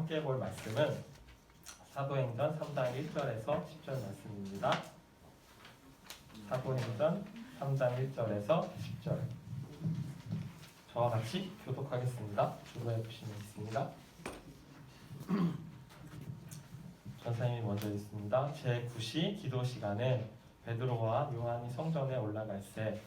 함께 볼 말씀은 사도행전 3장 1절에서 10절 말씀입니다. 사도행전 3장 1절에서 10절. 저와 같이 교독하겠습니다. 주로에 보시면 있습니다. 전사님이 먼저 있습니다. 제9시 기도 시간에 베드로와 요한이 성전에 올라갈새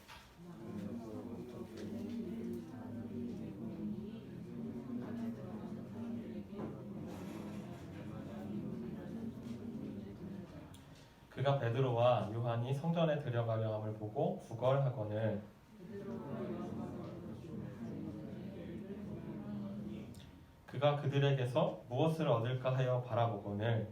그가 베드로와 요한이 성전에 들어가려 함을 보고 구걸하거늘 그가 그들에게서 무엇을 얻을까 하여 바라보거늘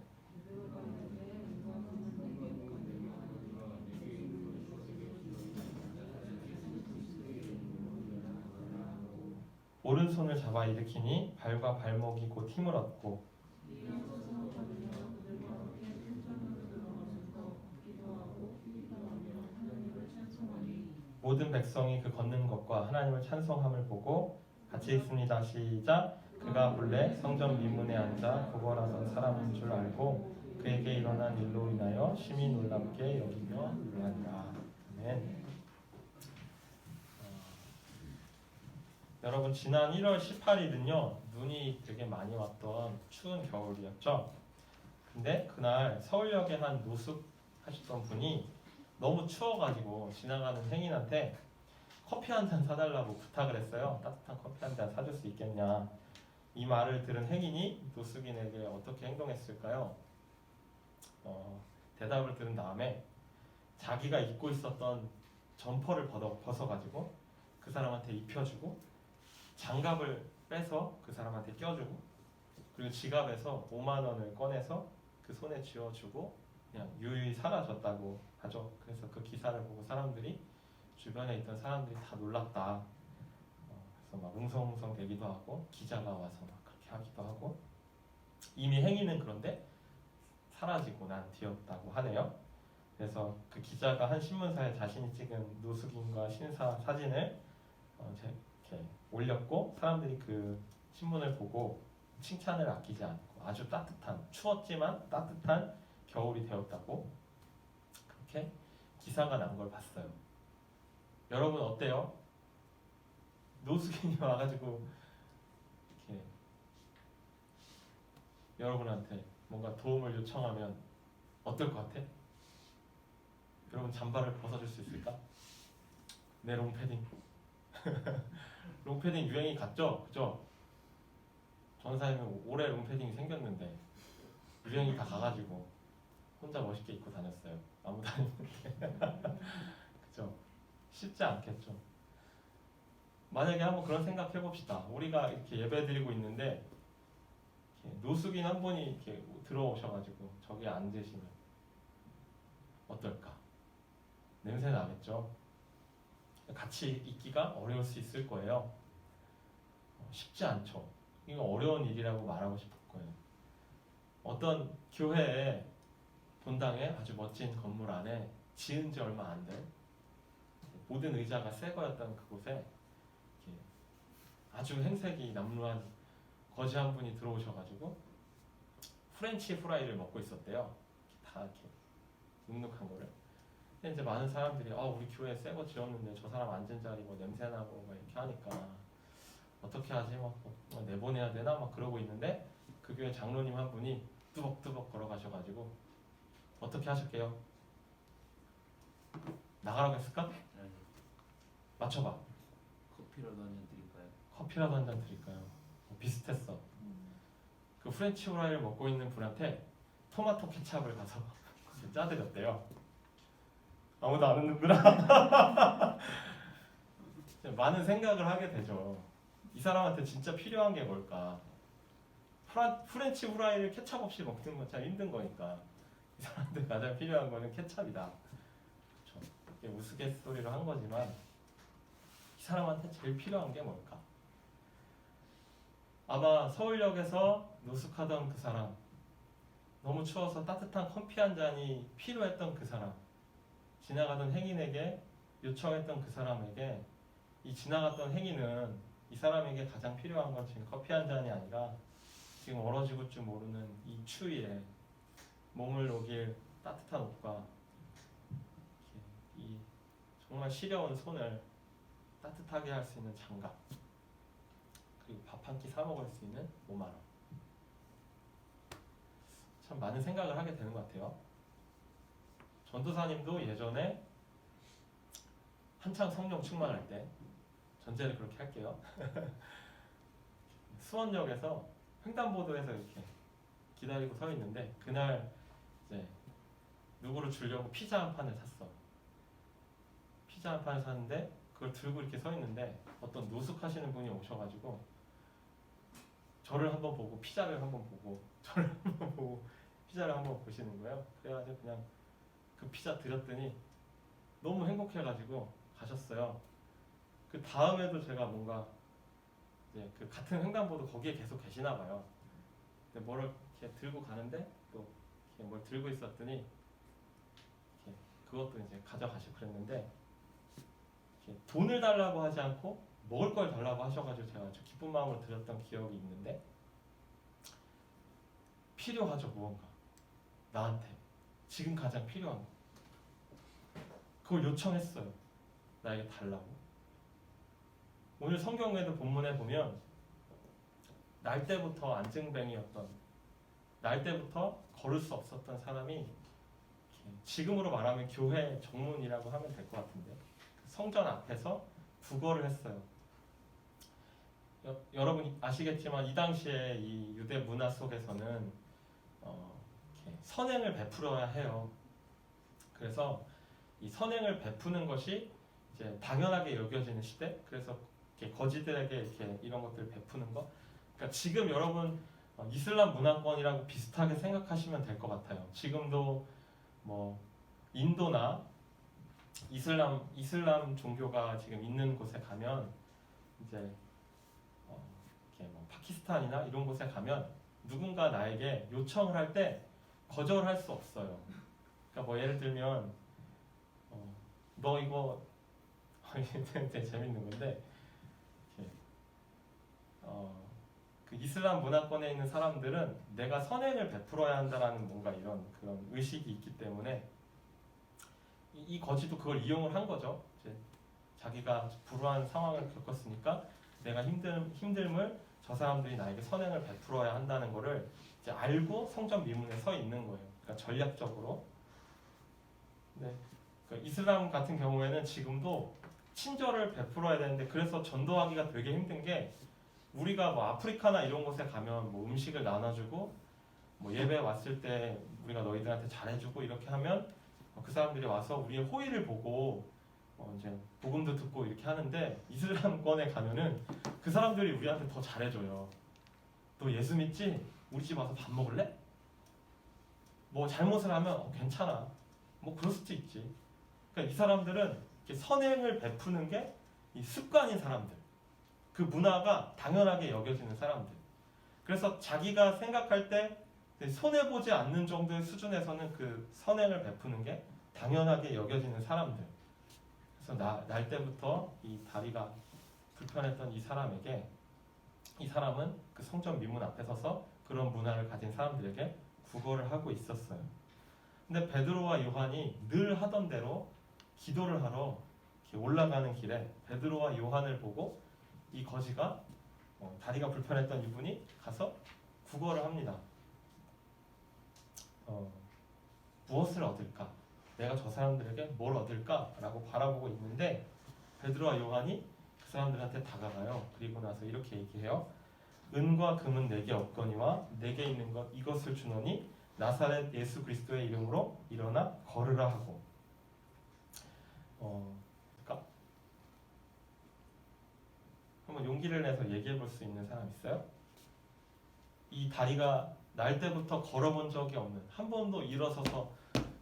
오른손을 잡아 일으키니 발과 발목이 곧 힘을 얻고 모든 백성이 그 걷는 것과 하나님을 찬송함을 보고 같이 읽습니다. 시작. 그가 본래 성전 미문에 앉아 구걸하던 사람인 줄 알고 그에게 일어난 일로 인하여 심히 놀랍게 여기며 놀라니라. 아멘. 여러분 지난 1월 18일은요 눈이 되게 많이 왔던 추운 겨울이었죠. 근데 그날 서울역에 한 노숙 하셨던 분이 너무 추워가지고 지나가는 행인한테 커피 한 잔 사달라고 부탁을 했어요. 따뜻한 커피 한 잔 사줄 수 있겠냐. 이 말을 들은 행인이 노숙인에게 어떻게 행동했을까요? 대답을 들은 다음에 자기가 입고 있었던 점퍼를 벗어가지고 그 사람한테 입혀주고 장갑을 빼서 그 사람한테 껴주고 그리고 지갑에서 5만 원을 꺼내서 그 손에 쥐어주고 그냥 유유히 사라졌다고 하죠. 그래서 그 기사를 보고 사람들이 주변에 있던 사람들이 다 놀랐다. 그래서 막 웅성웅성 대기도 하고 기자가 와서 막 그렇게 하기도 하고 이미 행위는 그런데 사라지고 난 뒤였다고 하네요. 그래서 그 기자가 한 신문사에 자신이 찍은 노숙인과 신사 사진을 이렇게 올렸고 사람들이 그 신문을 보고 칭찬을 아끼지 않고 아주 따뜻한 추웠지만 따뜻한 겨울이 되었다고 그렇게 기사가 난 걸 봤어요. 여러분 어때요? 노숙인이 와가지고 이렇게 여러분한테 뭔가 도움을 요청하면 어떨 것 같아? 여러분 잠바를 벗어줄 수 있을까? 내 롱패딩 롱패딩 유행이 갔죠? 그죠? 전사님은 올해 롱패딩이 생겼는데 유행이 다 가가지고 혼자 멋있게 입고 다녔어요. 아무도 안 입는데 그죠? 쉽지 않겠죠? 만약에 한번 그런 생각 해봅시다. 우리가 이렇게 예배 드리고 있는데 이렇게 노숙인 한 분이 이렇게 들어오셔가지고 저기 앉으시면 어떨까? 냄새 나겠죠? 같이 있기가 어려울 수 있을 거예요. 쉽지 않죠. 이거 어려운 일이라고 말하고 싶을 거예요. 어떤 교회에 본당에 아주 멋진 건물 안에 지은 지 얼마 안 된 모든 의자가 새 거였던 그곳에 아주 행색이 남루한 거지 한 분이 들어오셔가지고 프렌치 프라이를 먹고 있었대요. 다 이렇게 눅눅한 거를. 근데 이제 많은 사람들이 우리 교회 새 거 지었는데 저 사람 앉은 자리 뭐 냄새 나고 막 이렇게 하니까 어떻게 하지? 막 내보내야 되나? 막 그러고 있는데 그 교회 장로님 한 분이 뚜벅뚜벅 걸어가셔가지고 어떻게 하실게요? 나가라고 했을까? 네. 맞춰봐. 커피라도 한 잔 드릴까요? 커피라도 한 잔 드릴까요? 비슷했어. 그 프렌치 후라이를 먹고 있는 분한테 토마토 케찹을 가서 짜드렸대요. 아무도 안 웃는구나. 많은 생각을 하게 되죠. 이 사람한테 진짜 필요한 게 뭘까? 프렌치 후라이를 케찹 없이 먹는 건 참 힘든 거니까 이 사람한테 가장 필요한 거는 케찹이다. 그렇죠? 이게 우스갯소리로 한 거지만 이 사람한테 제일 필요한 게 뭘까? 아마 서울역에서 노숙하던 그 사람, 너무 추워서 따뜻한 커피 한 잔이 필요했던 그 사람, 지나가던 행인에게 요청했던 그 사람에게 이 지나갔던 행인은 이 사람에게 가장 필요한 건 지금 커피 한 잔이 아니라 지금 얼어지고 줄 모르는 이 추위에 몸을 녹일 따뜻한 옷과 이 정말 시려운 손을 따뜻하게 할 수 있는 장갑, 그리고 밥 한 끼 사 먹을 수 있는 5만 원. 참 많은 생각을 하게 되는 것 같아요. 전도사님도 예전에 한창 성령 충만할 때, 전제를 그렇게 할게요. 수원역에서 횡단보도에서 이렇게 기다리고 서 있는데, 그날 이제 누구를 주려고 피자 한 판을 샀어. 피자 한 판을 샀는데 그걸 들고 이렇게 서 있는데 어떤 노숙하시는 분이 오셔가지고 저를 한번 보고 피자를 한번 보고 저를 한번 보고 피자를 한번 보시는 거예요. 그래가지고 그냥 그 피자 드렸더니 너무 행복해가지고 가셨어요. 그 다음에도 제가 뭔가 이제 그 같은 횡단보도 거기에 계속 계시나 봐요. 근데 뭐를 이렇게 들고 가는데 또 이렇게 뭘 들고 있었더니 이렇게 그것도 이제 가져가시고 그랬는데, 이렇게 돈을 달라고 하지 않고 먹을 걸 달라고 하셔가지고 제가 아주 기쁜 마음으로 드렸던 기억이 있는데, 필요하죠. 무언가 나한테 지금 가장 필요한 거, 그걸 요청했어요. 나에게 달라고. 오늘 성경에도 본문에 보면 날 때부터 안증뱅이였던, 날 때부터 걸을 수 없었던 사람이 지금으로 말하면 교회 정문이라고 하면 될 것 같은데 성전 앞에서 구걸을 했어요. 여러분 아시겠지만 이 당시에 이 유대 문화 속에서는 이렇게 선행을 베풀어야 해요. 그래서 이 선행을 베푸는 것이 이제 당연하게 여겨지는 시대. 그래서 이렇게 거지들에게 이렇게 이런 것들을 베푸는 거. 그러니까 지금 여러분 이슬람 문화권이라고 비슷하게 생각하시면 될 것 같아요. 지금도 뭐 인도나 이슬람 종교가 지금 있는 곳에 가면 이제 이렇게 뭐 파키스탄이나 이런 곳에 가면 누군가 나에게 요청을 할 때 거절할 수 없어요. 그러니까 뭐 예를 들면 너 이거 되게 재밌는 건데 이렇게 그 이슬람 문화권에 있는 사람들은 내가 선행을 베풀어야 한다라는 뭔가 이런 그런 의식이 있기 때문에 이 거지도 그걸 이용을 한 거죠. 이제 자기가 불우한 상황을 겪었으니까 내가 힘듦을 저 사람들이 나에게 선행을 베풀어야 한다는 거를 이제 알고 성전 미문에 서 있는 거예요. 그러니까 전략적으로. 네. 그러니까 이슬람 같은 경우에는 지금도 친절을 베풀어야 되는데, 그래서 전도하기가 되게 힘든 게, 우리가 뭐 아프리카나 이런 곳에 가면 뭐 음식을 나눠주고 뭐 예배 왔을 때 우리가 너희들한테 잘해주고 이렇게 하면 그 사람들이 와서 우리의 호의를 보고 이제 복음도 듣고 이렇게 하는데, 이슬람권에 가면은 그 사람들이 우리한테 더 잘해줘요. 너 예수 믿지? 우리 집 와서 밥 먹을래? 뭐 잘못을 하면 괜찮아. 뭐 그럴 수도 있지. 그러니까 이 사람들은 이렇게 선행을 베푸는 게 이 습관인 사람들. 그 문화가 당연하게 여겨지는 사람들. 그래서 자기가 생각할 때 손해보지 않는 정도의 수준에서는 그 선행을 베푸는 게 당연하게 여겨지는 사람들. 그래서 날 때부터 이 다리가 불편했던 이 사람에게, 이 사람은 그 성전 미문 앞에 서서 그런 문화를 가진 사람들에게 구걸을 하고 있었어요. 근데 베드로와 요한이 늘 하던 대로 기도를 하러 이렇게 올라가는 길에 베드로와 요한을 보고 이 거지가 다리가 불편했던 이분이 가서 구걸을 합니다. 무엇을 얻을까? 내가 저 사람들에게 뭘 얻을까라고 바라보고 있는데, 베드로와 요한이 그 사람들한테 다가가요. 그리고 나서 이렇게 얘기해요. 은과 금은 내게 없거니와 내게 있는 것 이것을 주노니 나사렛 예수 그리스도의 이름으로 일어나 걸으라 하고. 그러니까 한번 용기를 내서 얘기해 볼 수 있는 사람 있어요? 이 다리가 날 때부터 걸어본 적이 없는, 한 번도 일어서서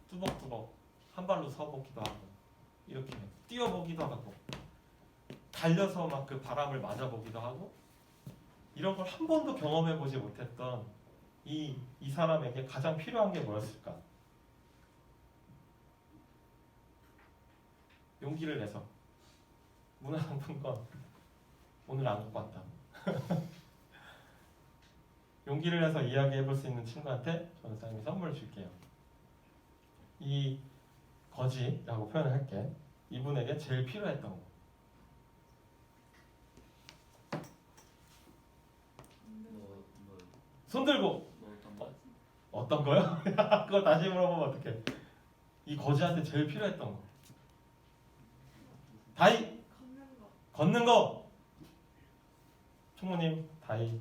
뚜벅뚜벅 한 발로 서보기도 하고, 이렇게 뛰어보기도 하고, 달려서 막 그 바람을 맞아보기도 하고, 이런 걸 한 번도 경험해 보지 못했던 이 사람에게 가장 필요한 게 뭐였을까? 용기를 내서 문화상품권 오늘 안 갖고 왔다. 용기를 내서 이야기해 볼 수 있는 친구한테 전도사님이 선물을 줄게요. 이 거지라고 표현을 할게. 이분에게 제일 필요했던 거. 뭐 손 들고 어떤 거? 어떤 거요? 그걸 다시 물어보면 어떡해. 이 거지한테 제일 필요했던 거. 다이 걷는 거. 총무님 다이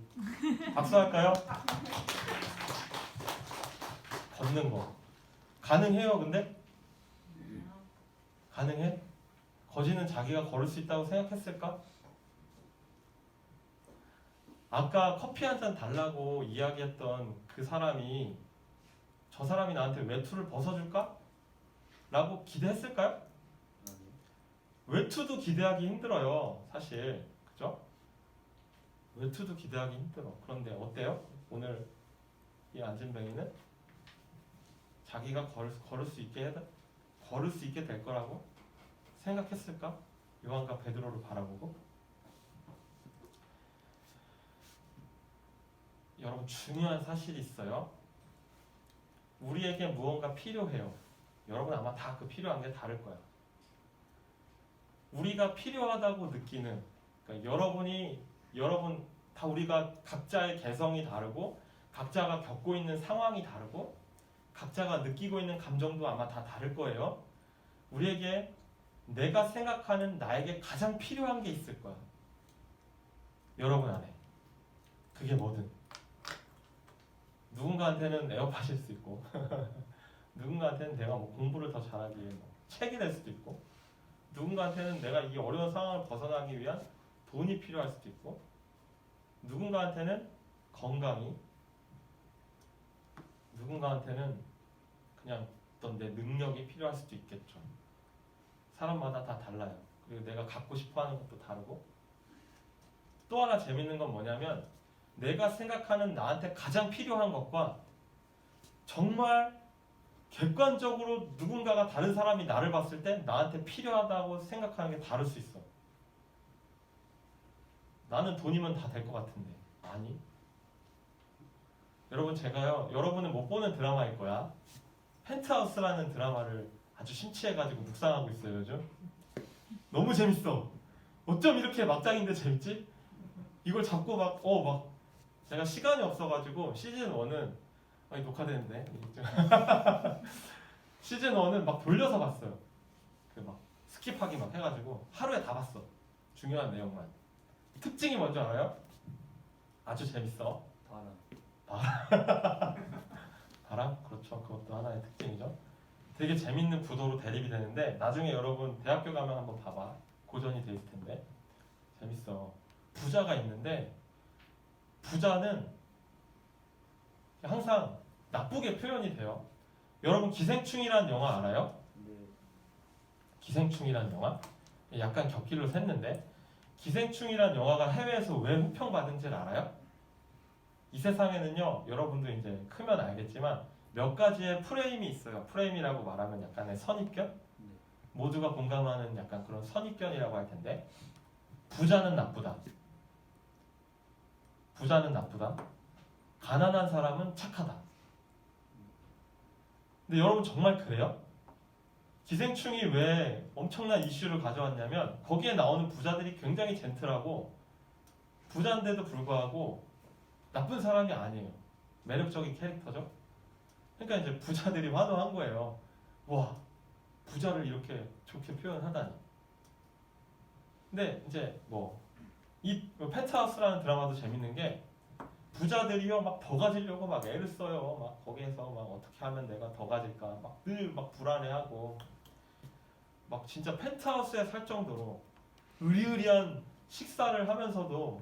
박수할까요? 걷는 거 가능해요? 근데 가능해? 거지는 자기가 걸을 수 있다고 생각했을까? 아까 커피 한 잔 달라고 이야기했던 그 사람이 저 사람이 나한테 외투를 벗어줄까? 라고 기대했을까요? 아니. 외투도 기대하기 힘들어요, 사실. 그죠? 외투도 기대하기 힘들어. 그런데 어때요? 오늘 이 안진뱅이는 자기가 걸을 수 있게 될 거라고 생각했을까? 요한과 베드로를 바라보고. 여러분 중요한 사실이 있어요. 우리에게 무언가 필요해요. 여러분 아마 다 그 필요한 게 다를 거야. 우리가 필요하다고 느끼는, 그러니까 여러분 다 우리가 각자의 개성이 다르고 각자가 겪고 있는 상황이 다르고 각자가 느끼고 있는 감정도 아마 다 다를 거예요. 우리에게 내가 생각하는 나에게 가장 필요한 게 있을 거야. 여러분 안에. 그게 뭐든. 누군가한테는 에어팟일 수 있고 누군가한테는 내가 뭐 공부를 더 잘하기 위해 뭐 책이 될 수도 있고 누군가한테는 내가 이 어려운 상황을 벗어나기 위한 돈이 필요할 수도 있고 누군가한테는 건강이 누군가한테는 그냥 어떤 내 능력이 필요할 수도 있겠죠. 사람마다 다 달라요. 그리고 내가 갖고 싶어하는 것도 다르고 또 하나 재밌는 건 뭐냐면 내가 생각하는 나한테 가장 필요한 것과 정말 객관적으로 누군가가 다른 사람이 나를 봤을 때 나한테 필요하다고 생각하는 게 다를 수 있어. 나는 돈이면 다 될 것 같은데 아니. 여러분 제가요 여러분은 못 보는 드라마일 거야. 펜트하우스라는 드라마를 아주 심취해가지고 묵상하고 있어요 요즘. 너무 재밌어. 어쩜 이렇게 막장인데 재밌지? 이걸 잡고 막 제가 시간이 없어가지고 시즌 1은 아니 녹화되는데 시즌 1은 막 돌려서 봤어요. 그 막 스킵하기 막 해가지고 하루에 다 봤어. 중요한 내용만. 특징이 뭔지 알아요? 아주 재밌어. 바람? 그렇죠. 그것도 하나의 특징이죠. 되게 재밌는 구도로 대립이 되는데 나중에 여러분 대학교 가면 한번 봐봐. 고전이 돼 있을 텐데 재밌어. 부자가 있는데 부자는 항상 나쁘게 표현이 돼요. 여러분 기생충이라는 영화 알아요? 네. 기생충이라는 영화? 약간 격길로 샜는데 기생충이라는 영화가 해외에서 왜 호평받은지를 알아요? 이 세상에는요 여러분도 이제 크면 알겠지만 몇 가지의 프레임이 있어요. 프레임이라고 말하면 약간의 선입견? 네. 모두가 공감하는 약간 그런 선입견이라고 할 텐데 부자는 나쁘다. 부자는 나쁘다. 가난한 사람은 착하다. 근데 여러분 정말 그래요? 기생충이 왜 엄청난 이슈를 가져왔냐면 거기에 나오는 부자들이 굉장히 젠틀하고 부자인데도 불구하고 나쁜 사람이 아니에요. 매력적인 캐릭터죠. 그러니까 이제 부자들이 환호한 거예요. 와, 부자를 이렇게 좋게 표현하다니. 근데 이제 이 펜트하우스라는 드라마도 재밌는 게 부자들이요 막 더 가지려고 막 애를 써요. 막 거기에서 막 어떻게 하면 내가 더 가질까 막 늘 막 불안해하고 막 진짜 펜트하우스에 살 정도로 의리의리한 식사를 하면서도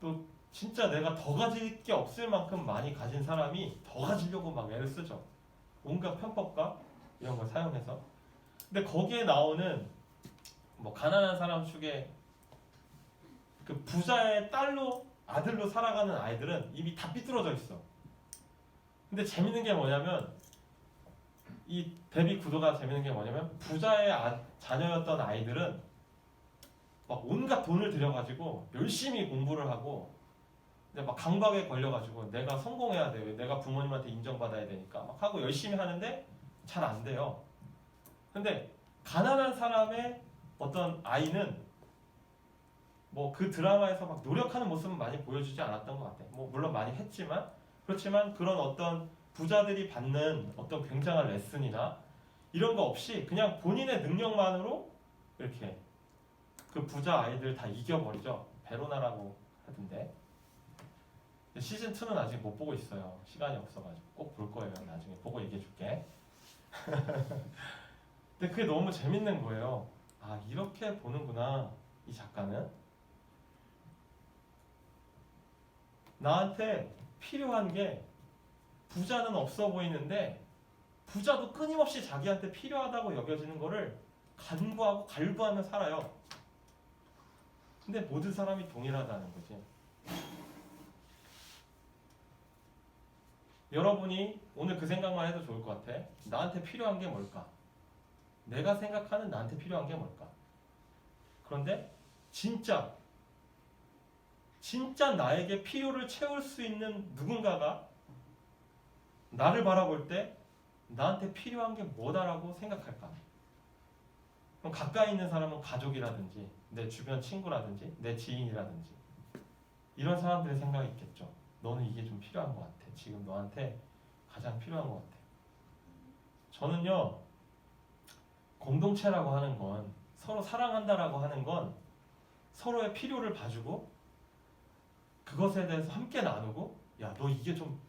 또 진짜 내가 더 가질 게 없을 만큼 많이 가진 사람이 더 가지려고 막 애를 쓰죠. 온갖 편법과 이런 걸 사용해서. 근데 거기에 나오는 가난한 사람 축에 그 부자의 아들로 살아가는 아이들은 이미 다 삐뚤어져 있어. 근데 재밌는 게 뭐냐면 이 대비 구도가 재밌는 게 뭐냐면 부자의 자녀였던 아이들은 막 온갖 돈을 들여가지고 열심히 공부를 하고 이제 막 강박에 걸려가지고 내가 성공해야 돼요. 내가 부모님한테 인정받아야 되니까 막 하고 열심히 하는데 잘 안 돼요. 근데 가난한 사람의 어떤 아이는 뭐 그 드라마에서 막 노력하는 모습은 많이 보여주지 않았던 것 같아. 뭐 물론 많이 했지만 그렇지만 그런 어떤 부자들이 받는 어떤 굉장한 레슨이나 이런 거 없이 그냥 본인의 능력만으로 이렇게 그 부자 아이들 다 이겨버리죠. 베로나라고 하던데. 시즌 2는 아직 못 보고 있어요. 시간이 없어가지고 꼭 볼 거예요. 나중에 보고 얘기해줄게. 근데 그게 너무 재밌는 거예요. 아 이렇게 보는구나 이 작가는. 나한테 필요한 게 부자는 없어 보이는데 부자도 끊임없이 자기한테 필요하다고 여겨지는 거를 간구하고 갈구하며 살아요. 근데 모든 사람이 동일하다는 거지. 여러분이 오늘 그 생각만 해도 좋을 것 같아. 나한테 필요한 게 뭘까? 내가 생각하는 나한테 필요한 게 뭘까? 그런데 진짜 나에게 필요를 채울 수 있는 누군가가 나를 바라볼 때 나한테 필요한 게 뭐다라고 생각할까? 그럼 가까이 있는 사람은 가족이라든지 내 주변 친구라든지 내 지인이라든지 이런 사람들의 생각이 있겠죠. 너는 이게 좀 필요한 것 같아. 지금 너한테 가장 필요한 것 같아. 저는요, 공동체라고 하는 건 서로 사랑한다라고 하는 건 서로의 필요를 봐주고 그것에 대해서 함께 나누고 야, 너 이게 좀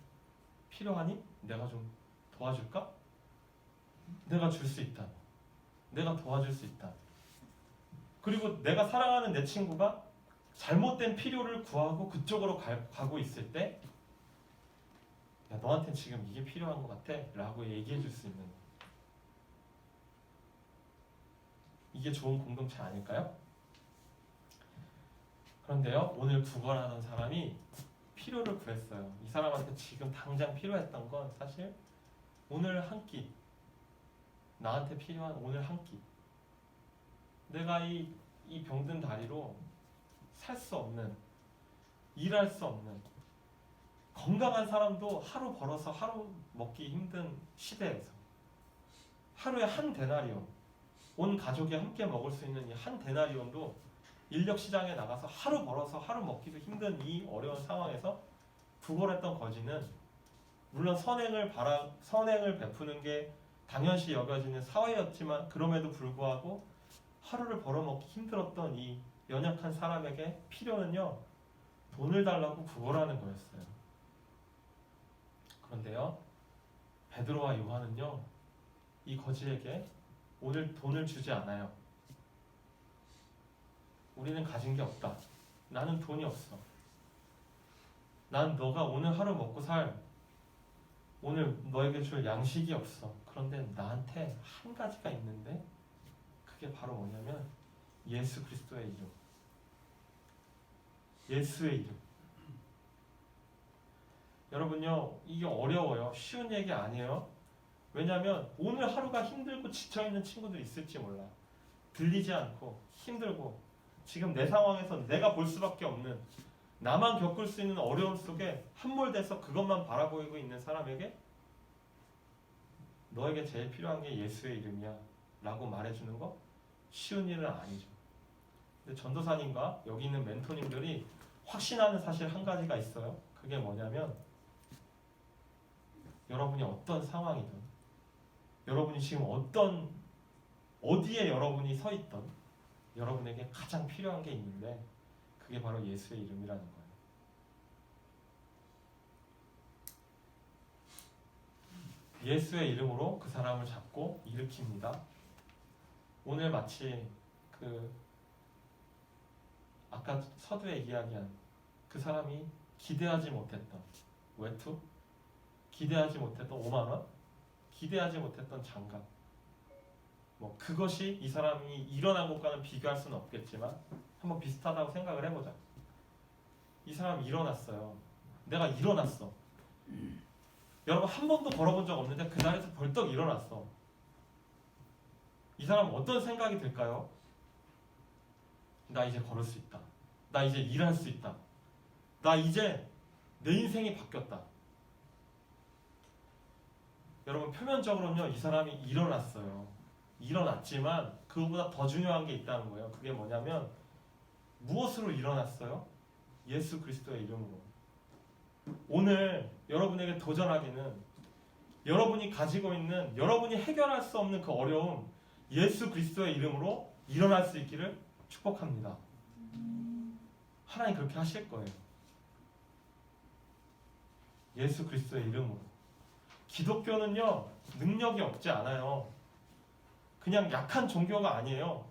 필요하니? 내가 좀 도와줄까? 내가 줄 수 있다. 내가 도와줄 수 있다. 그리고 내가 사랑하는 내 친구가 잘못된 필요를 구하고 그쪽으로 가고 있을 때 야, 너한테 지금 이게 필요한 것 같아 라고 얘기해 줄 수 있는 거. 이게 좋은 공동체 아닐까요? 그런데요, 오늘 구걸하는 사람이 필요를 구했어요. 이 사람한테 지금 당장 필요했던 건 사실 오늘 한 끼, 나한테 필요한 오늘 한 끼. 내가 이 병든 다리로 살 수 없는, 일할 수 없는, 건강한 사람도 하루 벌어서 하루 먹기 힘든 시대에서 하루에 한 데나리온, 온 가족이 함께 먹을 수 있는 이 한 데나리온도 인력 시장에 나가서 하루 벌어서 하루 먹기도 힘든 이 어려운 상황에서 구걸했던 거지는 물론 선행을 베푸는 게 당연시 여겨지는 사회였지만 그럼에도 불구하고 하루를 벌어먹기 힘들었던 이 연약한 사람에게 필요는요, 돈을 달라고 구걸하는 거였어요. 그런데요, 베드로와 요한은요, 이 거지에게 오늘 돈을 주지 않아요. 우리는 가진 게 없다. 나는 돈이 없어. 난 너가 오늘 하루 먹고 살 오늘 너에게 줄 양식이 없어. 그런데 나한테 한 가지가 있는데 그게 바로 뭐냐면 예수 그리스도의 이름. 예수의 이름. 여러분요, 이게 어려워요. 쉬운 얘기 아니에요. 왜냐하면 오늘 하루가 힘들고 지쳐있는 친구들이 있을지 몰라. 들리지 않고 힘들고 지금 내 상황에서 내가 볼 수밖에 없는, 나만 겪을 수 있는 어려움 속에 함몰돼서 그것만 바라보고 있는 사람에게 너에게 제일 필요한 게 예수의 이름이야 라고 말해주는 거 쉬운 일은 아니죠. 근데 전도사님과 여기 있는 멘토님들이 확신하는 사실 한 가지가 있어요. 그게 뭐냐면 여러분이 어떤 상황이든 여러분이 지금 어디에 여러분이 서 있던 여러분에게 가장 필요한 게 있는데 그게 바로 예수의 이름이라는 거예요. 예수의 이름으로 그 사람을 잡고 일으킵니다. 오늘 마치 아까 서두에 이야기한 그 사람이 기대하지 못했던 외투, 기대하지 못했던 5만 원, 기대하지 못했던 장갑, 뭐 그것이 이 사람이 일어난 것과는 비교할 수는 없겠지만 한번 비슷하다고 생각을 해보자. 이 사람이 일어났어요. 내가 일어났어. 여러분 한 번도 걸어본 적 없는데 그 자리에서 벌떡 일어났어. 이 사람은 어떤 생각이 들까요? 나 이제 걸을 수 있다. 나 이제 일할 수 있다. 나 이제 내 인생이 바뀌었다. 여러분 표면적으로는요 이 사람이 일어났어요. 일어났지만 그거보다 더 중요한 게 있다는 거예요. 그게 뭐냐면 무엇으로 일어났어요? 예수 그리스도의 이름으로. 오늘 여러분에게 도전하기는 여러분이 가지고 있는 여러분이 해결할 수 없는 그 어려움 예수 그리스도의 이름으로 일어날 수 있기를 축복합니다. 하나님 그렇게 하실 거예요. 예수 그리스도의 이름으로. 기독교는요 능력이 없지 않아요. 그냥 약한 종교가 아니에요.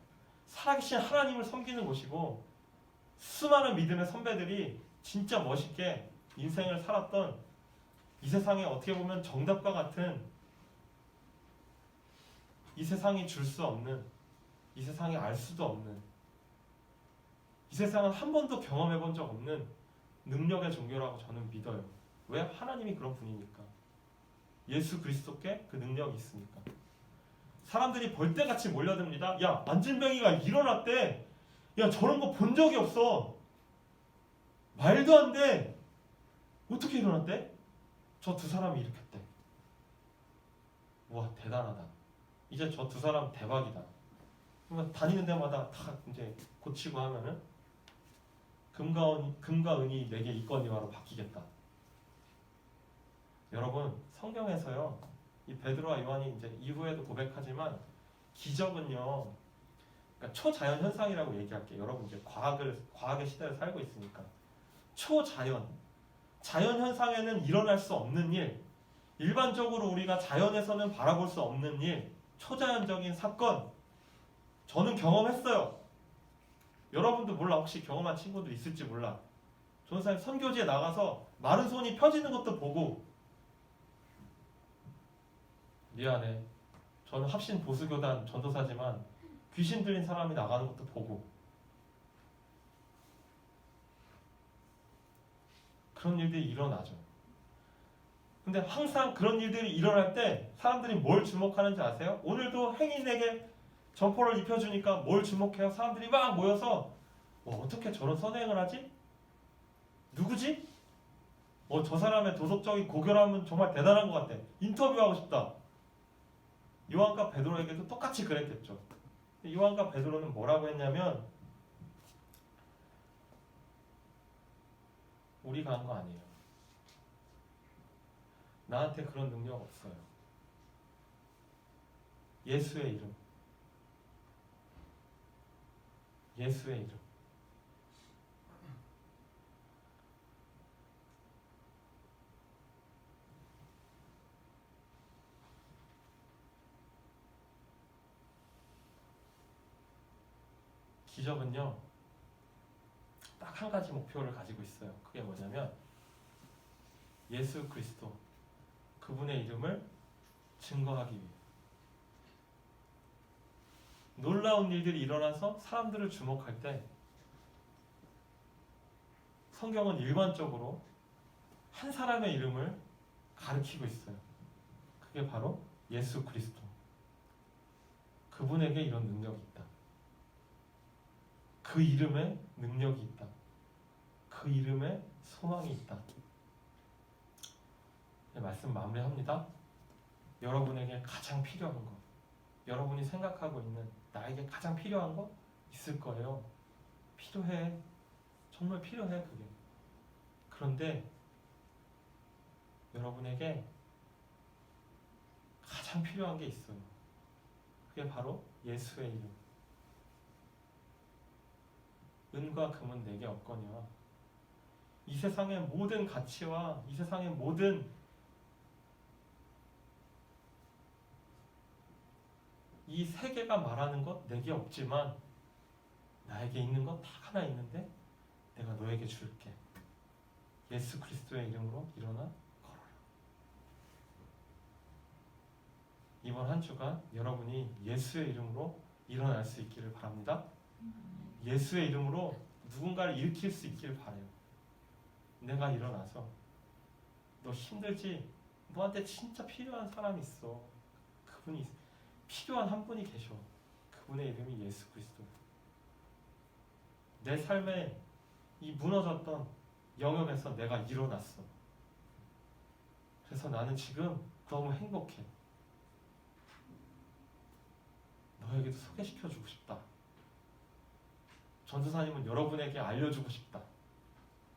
살아계신 하나님을 섬기는 곳이고 수많은 믿음의 선배들이 진짜 멋있게 인생을 살았던 이 세상에 어떻게 보면 정답과 같은 이 세상이 줄 수 없는 이 세상이 알 수도 없는 이 세상은 한 번도 경험해 본 적 없는 능력의 종교라고 저는 믿어요. 왜? 하나님이 그런 분이니까. 예수 그리스도께 그 능력이 있으니까. 사람들이 벌떼같이 몰려듭니다. 야 안진뱅이가 일어났대. 야 저런 거 본 적이 없어. 말도 안 돼. 어떻게 일어났대? 저 두 사람이 일으켰대. 와 대단하다. 이제 저 두 사람 대박이다. 그러면 다니는 데마다 다 이제 고치고 하면은 금과 은이 내게 있거니와로 바뀌겠다. 여러분 성경에서요 이 베드로와 요한이 이제 이후에도 고백하지만 기적은요 그러니까 초자연 현상이라고 얘기할게요. 여러분 이제 과학의 시대를 살고 있으니까 초자연 자연 현상에는 일어날 수 없는 일, 일반적으로 우리가 자연에서는 바라볼 수 없는 일, 초자연적인 사건 저는 경험했어요. 여러분도 몰라. 혹시 경험한 친구도 있을지 몰라. 전사님 선교지에 나가서 마른 손이 펴지는 것도 보고 미안해. 저는 합신 보수교단 전도사지만 귀신 들린 사람이 나가는 것도 보고 그런 일들이 일어나죠. 근데 항상 그런 일들이 일어날 때 사람들이 뭘 주목하는지 아세요? 오늘도 행인에게 점포를 입혀주니까 뭘 주목해요? 사람들이 막 모여서 어떻게 저런 선행을 하지? 누구지? 저 사람의 도덕적인 고결함은 정말 대단한 것 같아. 인터뷰하고 싶다. 요한과 베드로에게도 똑같이 그랬겠죠. 요한과 베드로는 뭐라고 했냐면 우리가 한 거 아니에요. 나한테 그런 능력 없어요. 예수의 이름. 예수의 이름. 기적은요 딱 한 가지 목표를 가지고 있어요. 그게 뭐냐면 예수 그리스도 그분의 이름을 증거하기 위해 놀라운 일들이 일어나서 사람들을 주목할 때 성경은 일반적으로 한 사람의 이름을 가리키고 있어요. 그게 바로 예수 그리스도. 그분에게 이런 능력이 있다. 그 이름에 능력이 있다. 그 이름에 소망이 있다. 네, 말씀 마무리합니다. 여러분에게 가장 필요한 거, 여러분이 생각하고 있는 나에게 가장 필요한 거 있을 거예요. 필요해. 정말 필요해 그게. 그런데 여러분에게 가장 필요한 게 있어요. 그게 바로 예수의 이름. 은과 금은 내게 없거니와 이 세상의 모든 가치와 이 세상의 모든 이 세계가 말하는 것 내게 없지만 나에게 있는 것 딱 하나 있는데 내가 너에게 줄게. 예수 그리스도의 이름으로 일어나 걸어라. 이번 한 주간 여러분이 예수의 이름으로 일어날 수 있기를 바랍니다. 예수의 이름으로 누군가를 일으킬 수 있기를 바라요. 내가 일어나서 너 힘들지? 너한테 진짜 필요한 사람이 있어. 그분이 필요한 한 분이 계셔. 그분의 이름이 예수 그리스도. 내 삶에 이 무너졌던 영역에서 내가 일어났어. 그래서 나는 지금 너무 행복해. 너에게도 소개시켜주고 싶다. 전도사님은 여러분에게 알려주고 싶다.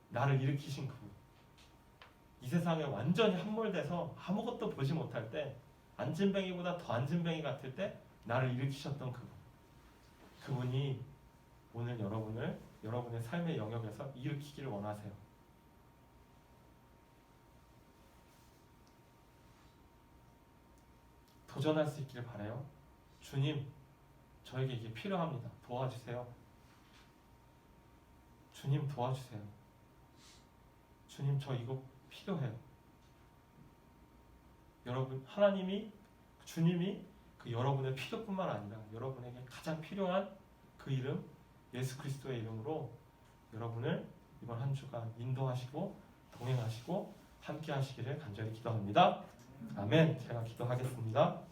나를 일으키신 그분. 이 세상에 완전히 함몰돼서 아무것도 보지 못할 때, 안진뱅이보다 더 안진뱅이 같을 때 나를 일으키셨던 그분. 그분이 오늘 여러분을 여러분의 삶의 영역에서 일으키기를 원하세요. 도전할 수 있기를 바라요. 주님, 저에게 이게 필요합니다. 도와주세요. 주님 도와주세요. 주님 저 이거 필요해요. 여러분, 하나님이, 주님이 그 여러분의 필요뿐만 아니라 여러분에게 가장 필요한 그 이름, 예수 그리스도의 이름으로 여러분을 이번 한 주간 인도하시고 동행하시고 함께 하시기를 간절히 기도합니다. 아멘. 제가 기도하겠습니다.